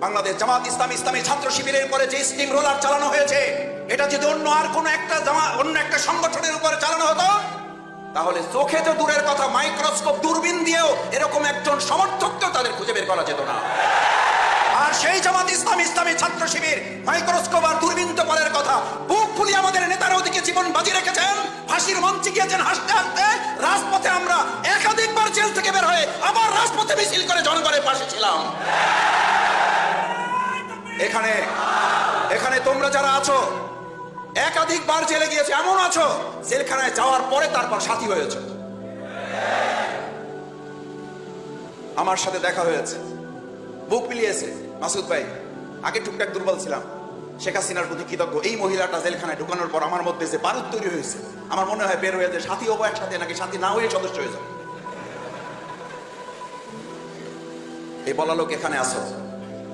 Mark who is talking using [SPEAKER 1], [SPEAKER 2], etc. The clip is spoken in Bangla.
[SPEAKER 1] বাংলাদেশ জামাত ইসলামী ছাত্র শিবিরের উপরে যে স্টিম রোলার চালানো হয়েছে, এটা যদি অন্য একটা সংগঠনের উপরে চালানো হতো, তাহলে চোখে তো দূরের কথা, মাইক্রোস্কোপ দূরবীন দিয়েও এরকম একজন সমর্থককেও তাদের খুঁজে বের করা যেত না। আর সেই জামাত ইসলামী ছাত্র শিবির মাইক্রোস্কোপ আর দূরবীন তো পরের কথা, বুক ফুলিয়ে আমাদের নেতারা ওদিকে জীবন বাজি রেখেছেন, ফাঁসির মঞ্চে গিয়েছেন হাসতে হাসতে। রাজপথে আমরা একাধিকবার জেল থেকে বের হয়ে আবার রাজপথে মিছিল করে জনগণের পাশে ছিলাম। এখানে তোমরা যারা আছো, একাধিকবার জেলে গিয়েছে, এমন আছো জেলখানায় যাওয়ার পরে তারপর সাথী হয়েছে। আমার সাথে দেখা হয়েছে, বুক মিলিয়েছে। মাসুদ ভাই, আগে টুকটাক দুর্বল ছিলাম, শেখ হাসিনার প্রতি কৃতজ্ঞ। এই মহিলাটা জেলখানায় ঢুকানোর পর আমার মধ্যে যে বারুদ তৈরি হয়েছে, আমার মনে হয় বের হয়ে যে সাথী হবো একসাথে, নাকি সাথী না হয়ে সদস্য হয়ে যাবে। এই বলা লোক এখানে আসো।